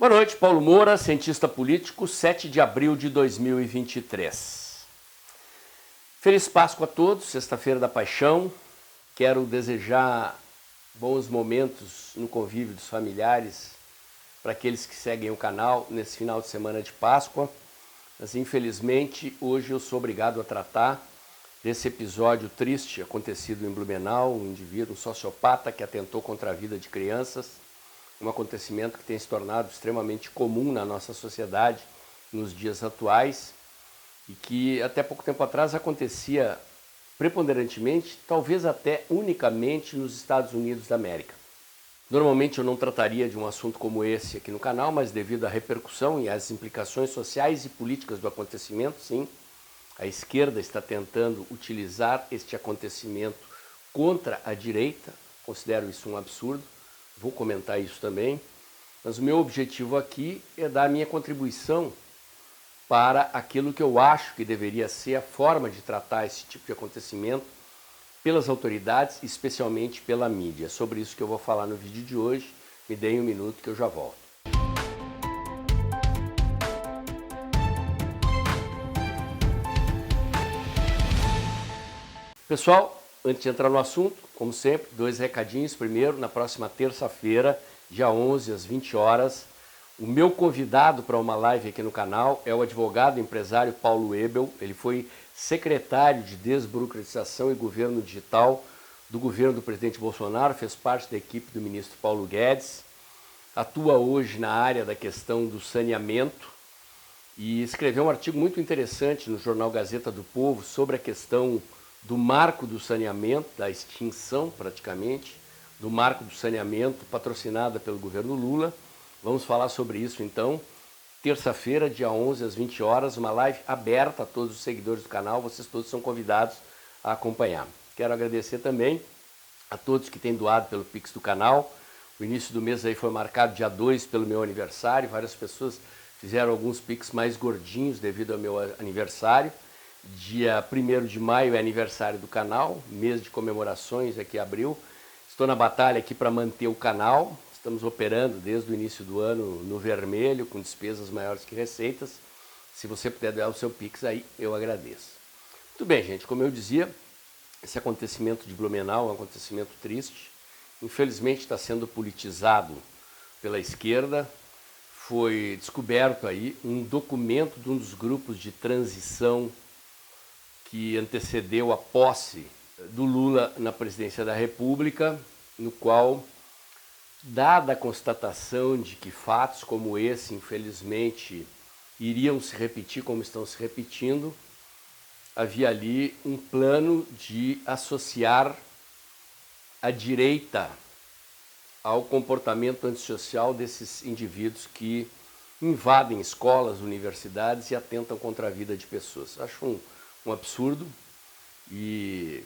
Boa noite, Paulo Moura, cientista político, 7 de abril de 2023. Feliz Páscoa a todos, sexta-feira da paixão. Quero desejar bons momentos no convívio dos familiares para aqueles que seguem o canal nesse final de semana de Páscoa. Mas infelizmente hoje eu sou obrigado a tratar desse episódio triste acontecido em Blumenau, um indivíduo, um sociopata que atentou contra a vida de crianças, um acontecimento que tem se tornado extremamente comum na nossa sociedade nos dias atuais e que até pouco tempo atrás acontecia preponderantemente, talvez até unicamente nos Estados Unidos da América. Normalmente eu não trataria de um assunto como esse aqui no canal, mas devido à repercussão e às implicações sociais e políticas do acontecimento, sim, a esquerda está tentando utilizar este acontecimento contra a direita, considero isso um absurdo, vou comentar isso também, mas o meu objetivo aqui é dar a minha contribuição para aquilo que eu acho que deveria ser a forma de tratar esse tipo de acontecimento pelas autoridades, especialmente pela mídia. É sobre isso que eu vou falar no vídeo de hoje. Me deem um minuto que eu já volto. Pessoal, antes de entrar no assunto, como sempre, dois recadinhos. Primeiro, na próxima terça-feira, dia 11, às 20 horas, o meu convidado para uma live aqui no canal é o advogado e empresário Paulo Ebel. Ele foi secretário de Desburocratização e Governo Digital do governo do presidente Bolsonaro, fez parte da equipe do ministro Paulo Guedes, atua hoje na área da questão do saneamento e escreveu um artigo muito interessante no jornal Gazeta do Povo sobre a questão do marco do saneamento, da extinção praticamente, do marco do saneamento patrocinada pelo governo Lula. Vamos falar sobre isso então, terça-feira, dia 11, às 20 horas, uma live aberta a todos os seguidores do canal, vocês todos são convidados a acompanhar. Quero agradecer também a todos que têm doado pelo Pix do canal. O início do mês aí foi marcado dia 2 pelo meu aniversário, várias pessoas fizeram alguns Pix mais gordinhos devido ao meu aniversário. Dia 1º de maio é aniversário do canal, mês de comemorações aqui abril. Estou na batalha aqui para manter o canal, estamos operando desde o início do ano no vermelho, com despesas maiores que receitas. Se você puder dar o seu Pix aí, eu agradeço. Muito bem, gente, como eu dizia, esse acontecimento de Blumenau é um acontecimento triste. Infelizmente está sendo politizado pela esquerda. Foi descoberto aí um documento de um dos grupos de transição que antecedeu a posse do Lula na presidência da República, no qual, dada a constatação de que fatos como esse, infelizmente, iriam se repetir como estão se repetindo, havia ali um plano de associar a direita ao comportamento antissocial desses indivíduos que invadem escolas, universidades e atentam contra a vida de pessoas. Acho um absurdo e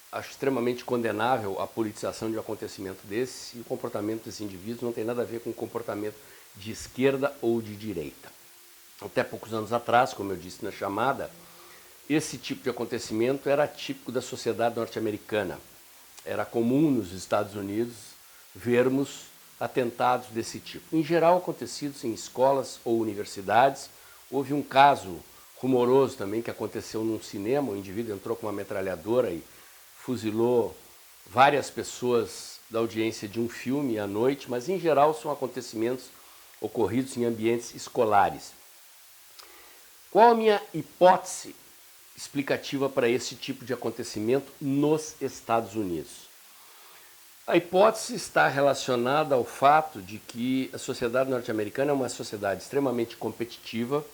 acho extremamente condenável a politização de um acontecimento desse, e o comportamento desses indivíduos não tem nada a ver com o comportamento de esquerda ou de direita. Até poucos anos atrás, como eu disse na chamada, esse tipo de acontecimento era típico da sociedade norte-americana. Era comum nos Estados Unidos vermos atentados desse tipo. Em geral, acontecidos em escolas ou universidades. Houve um caso rumoroso também que aconteceu num cinema. O indivíduo entrou com uma metralhadora e fuzilou várias pessoas da audiência de um filme à noite, mas em geral são acontecimentos ocorridos em ambientes escolares. Qual a minha hipótese explicativa para esse tipo de acontecimento nos Estados Unidos? A hipótese está relacionada ao fato de que a sociedade norte-americana é uma sociedade extremamente competitiva,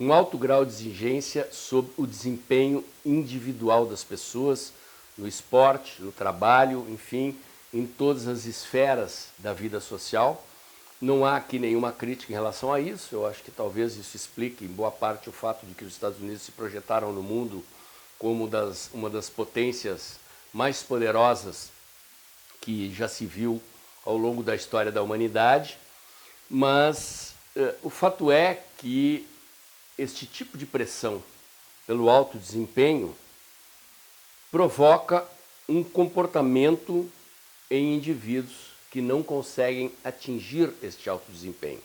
um alto grau de exigência sobre o desempenho individual das pessoas no esporte, no trabalho, enfim, em todas as esferas da vida social. Não há aqui nenhuma crítica em relação a isso. Eu acho que talvez isso explique em boa parte o fato de que os Estados Unidos se projetaram no mundo como uma das potências mais poderosas que já se viu ao longo da história da humanidade. Mas o fato é que este tipo de pressão pelo alto desempenho provoca um comportamento em indivíduos que não conseguem atingir este alto desempenho.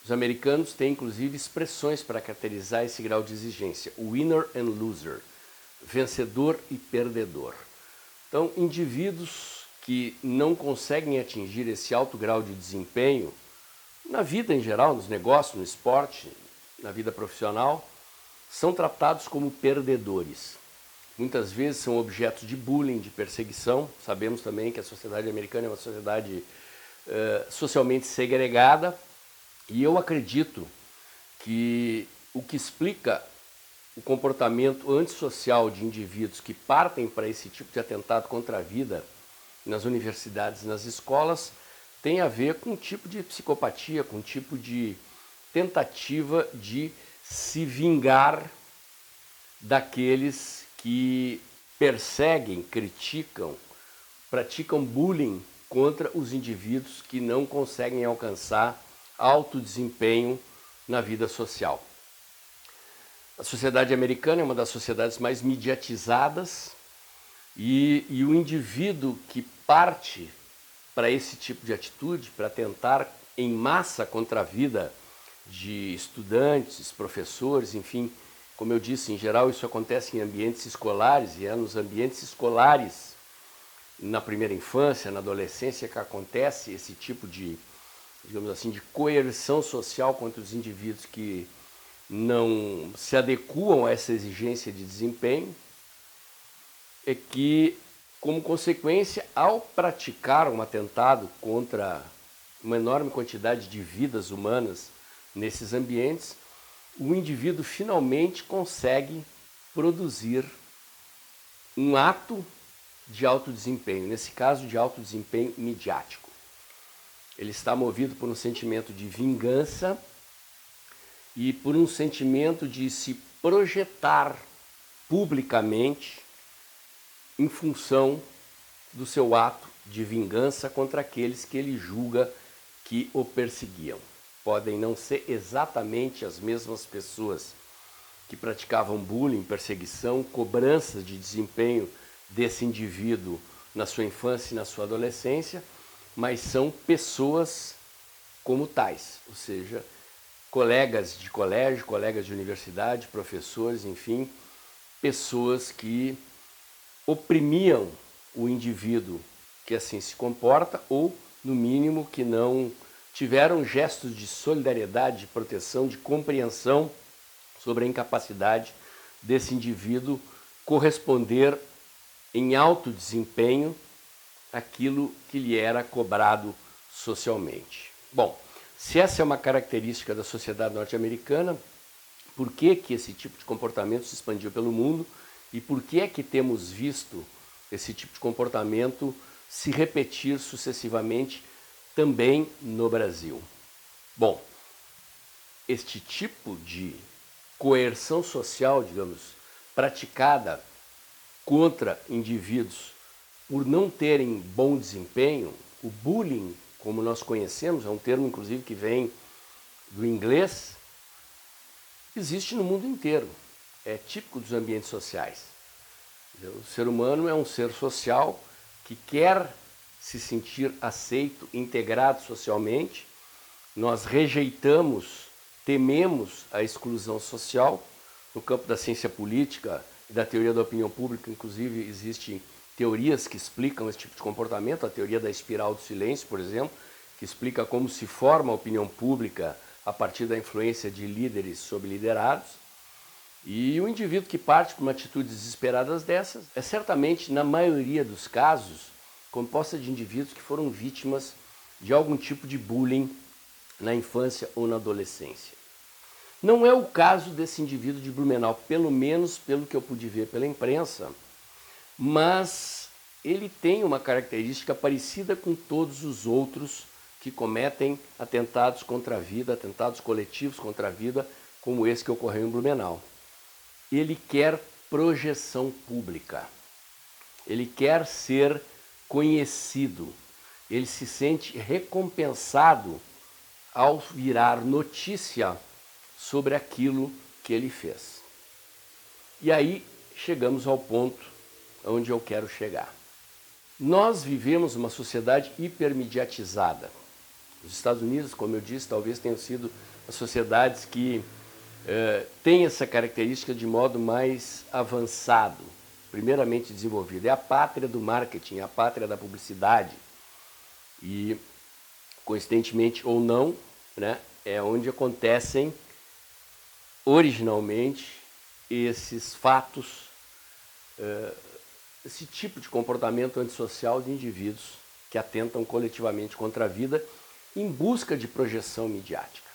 Os americanos têm inclusive expressões para caracterizar esse grau de exigência: winner and loser, vencedor e perdedor. Então, indivíduos que não conseguem atingir esse alto grau de desempenho na vida em geral, nos negócios, no esporte, na vida profissional, são tratados como perdedores. Muitas vezes são objetos de bullying, de perseguição. Sabemos também que a sociedade americana é uma sociedade socialmente segregada, e eu acredito que o que explica o comportamento antissocial de indivíduos que partem para esse tipo de atentado contra a vida nas universidades e nas escolas tem a ver com um tipo de psicopatia, com um tipo de tentativa de se vingar daqueles que perseguem, criticam, praticam bullying contra os indivíduos que não conseguem alcançar alto desempenho na vida social. A sociedade americana é uma das sociedades mais mediatizadas e o indivíduo que parte para esse tipo de atitude, para tentar em massa contra a vida de estudantes, professores, enfim, como eu disse, em geral isso acontece em ambientes escolares, e é nos ambientes escolares, na primeira infância, na adolescência, que acontece esse tipo de, digamos assim, de coerção social contra os indivíduos que não se adequam a essa exigência de desempenho, é que, como consequência, ao praticar um atentado contra uma enorme quantidade de vidas humanas nesses ambientes, o indivíduo finalmente consegue produzir um ato de alto desempenho, nesse caso de alto desempenho midiático. Ele está movido por um sentimento de vingança e por um sentimento de se projetar publicamente em função do seu ato de vingança contra aqueles que ele julga que o perseguiam. Podem não ser exatamente as mesmas pessoas que praticavam bullying, perseguição, cobranças de desempenho desse indivíduo na sua infância e na sua adolescência, mas são pessoas como tais, ou seja, colegas de colégio, colegas de universidade, professores, enfim, pessoas que oprimiam o indivíduo que assim se comporta, ou, no mínimo, que não tiveram gestos de solidariedade, de proteção, de compreensão sobre a incapacidade desse indivíduo corresponder em alto desempenho aquilo que lhe era cobrado socialmente. Bom, se essa é uma característica da sociedade norte-americana, por que que esse tipo de comportamento se expandiu pelo mundo e por que é que temos visto esse tipo de comportamento se repetir sucessivamente também no Brasil? Bom, este tipo de coerção social, digamos, praticada contra indivíduos por não terem bom desempenho, o bullying, como nós conhecemos, é um termo inclusive que vem do inglês, existe no mundo inteiro, é típico dos ambientes sociais. O ser humano é um ser social que quer se sentir aceito, integrado socialmente. Nós rejeitamos, tememos a exclusão social. No campo da ciência política e da teoria da opinião pública, inclusive, existem teorias que explicam esse tipo de comportamento. A teoria da espiral do silêncio, por exemplo, que explica como se forma a opinião pública a partir da influência de líderes sobre liderados. E o indivíduo que parte com uma atitude desesperada dessas é certamente, na maioria dos casos, composta de indivíduos que foram vítimas de algum tipo de bullying na infância ou na adolescência. Não é o caso desse indivíduo de Blumenau, pelo menos pelo que eu pude ver pela imprensa, mas ele tem uma característica parecida com todos os outros que cometem atentados contra a vida, atentados coletivos contra a vida, como esse que ocorreu em Blumenau. Ele quer projeção pública, ele quer ser conhecido, ele se sente recompensado ao virar notícia sobre aquilo que ele fez. E aí chegamos ao ponto onde eu quero chegar. Nós vivemos uma sociedade hipermediatizada. Os Estados Unidos, como eu disse, talvez tenham sido as sociedades que têm essa característica de modo mais avançado, primeiramente desenvolvido. É a pátria do marketing, a pátria da publicidade. E, coincidentemente ou não, né, é onde acontecem originalmente esses fatos, esse tipo de comportamento antissocial de indivíduos que atentam coletivamente contra a vida em busca de projeção midiática.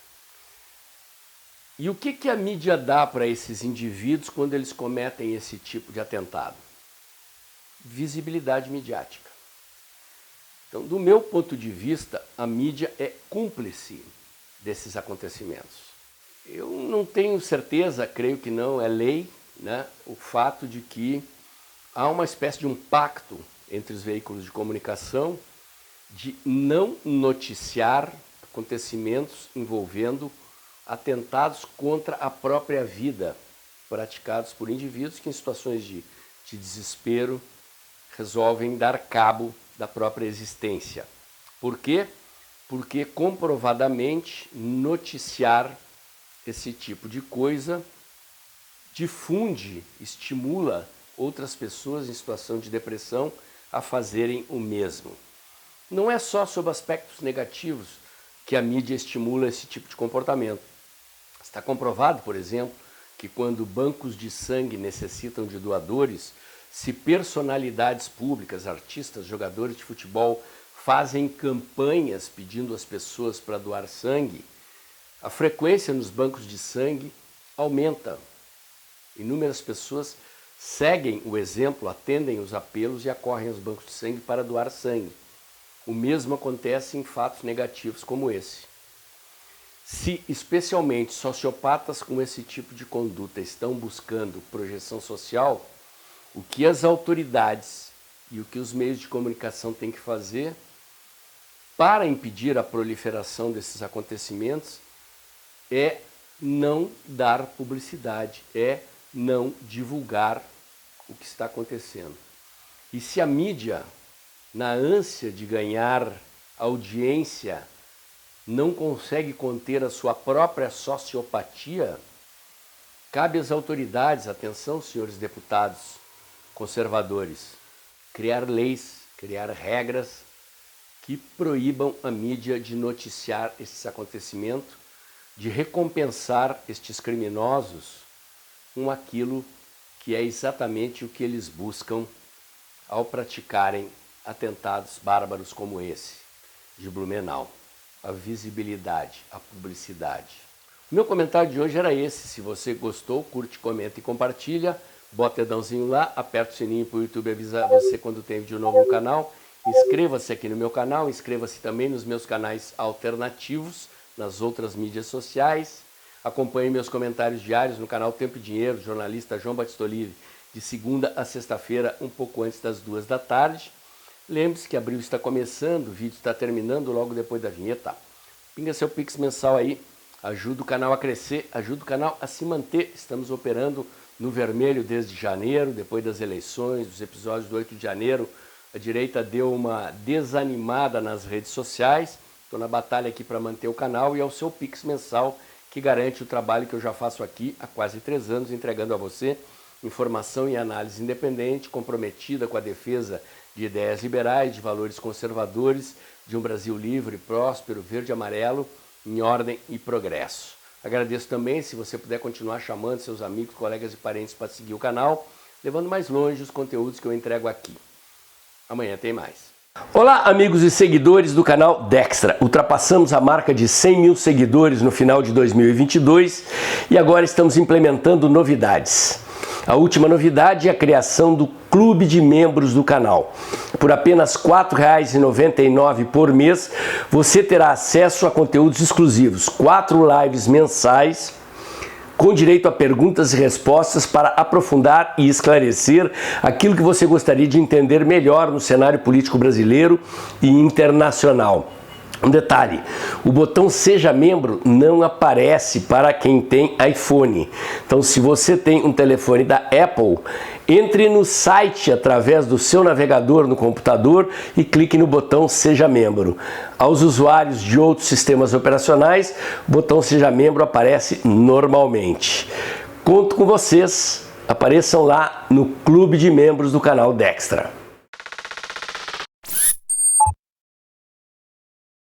E o que a mídia dá para esses indivíduos quando eles cometem esse tipo de atentado? Visibilidade midiática. Então, do meu ponto de vista, a mídia é cúmplice desses acontecimentos. Eu não tenho certeza, creio que não, é lei, né, o fato de que há uma espécie de um pacto entre os veículos de comunicação de não noticiar acontecimentos envolvendo atentados contra a própria vida, praticados por indivíduos que em situações de desespero resolvem dar cabo da própria existência. Por quê? Porque comprovadamente noticiar esse tipo de coisa difunde, estimula outras pessoas em situação de depressão a fazerem o mesmo. Não é só sob aspectos negativos que a mídia estimula esse tipo de comportamento. Está comprovado, por exemplo, que quando bancos de sangue necessitam de doadores, se personalidades públicas, artistas, jogadores de futebol fazem campanhas pedindo às pessoas para doar sangue, a frequência nos bancos de sangue aumenta. Inúmeras pessoas seguem o exemplo, atendem os apelos e acorrem aos bancos de sangue para doar sangue. O mesmo acontece em fatos negativos como esse. Se especialmente sociopatas com esse tipo de conduta estão buscando projeção social, o que as autoridades e o que os meios de comunicação têm que fazer para impedir a proliferação desses acontecimentos é não dar publicidade, é não divulgar o que está acontecendo. E se a mídia, na ânsia de ganhar audiência, não consegue conter a sua própria sociopatia, cabe às autoridades, atenção, senhores deputados conservadores, criar leis, criar regras que proíbam a mídia de noticiar esses acontecimentos, de recompensar estes criminosos com aquilo que é exatamente o que eles buscam ao praticarem atentados bárbaros como esse de Blumenau. A visibilidade, a publicidade. O meu comentário de hoje era esse. Se você gostou, curte, comenta e compartilha. Bota o dedãozinho lá, aperta o sininho para o YouTube avisar você quando tem vídeo novo no canal. Inscreva-se aqui no meu canal, inscreva-se também nos meus canais alternativos, nas outras mídias sociais. Acompanhe meus comentários diários no canal Tempo e Dinheiro, jornalista João Batista Olive, de segunda a sexta-feira, um pouco antes das 2 da tarde. Lembre-se que abril está começando, o vídeo está terminando logo depois da vinheta. Pinga seu Pix mensal aí, ajuda o canal a crescer, ajuda o canal a se manter. Estamos operando no vermelho desde janeiro, depois das eleições, dos episódios do 8 de janeiro. A direita deu uma desanimada nas redes sociais. Estou na batalha aqui para manter o canal e é o seu Pix mensal que garante o trabalho que eu já faço aqui há quase 3 anos, entregando a você informação e análise independente, comprometida com a defesa de ideias liberais, de valores conservadores, de um Brasil livre, próspero, verde e amarelo, em ordem e progresso. Agradeço também se você puder continuar chamando seus amigos, colegas e parentes para seguir o canal, levando mais longe os conteúdos que eu entrego aqui. Amanhã tem mais. Olá, amigos e seguidores do canal Dextra. Ultrapassamos a marca de 100 mil seguidores no final de 2022 e agora estamos implementando novidades. A última novidade é a criação do clube de membros do canal. Por apenas R$ 4,99 por mês, você terá acesso a conteúdos exclusivos, 4 lives mensais, com direito a perguntas e respostas para aprofundar e esclarecer aquilo que você gostaria de entender melhor no cenário político brasileiro e internacional. Um detalhe, o botão Seja Membro não aparece para quem tem iPhone. Então, se você tem um telefone da Apple, entre no site através do seu navegador no computador e clique no botão Seja Membro. Aos usuários de outros sistemas operacionais, o botão Seja Membro aparece normalmente. Conto com vocês, apareçam lá no Clube de Membros do canal Dextra.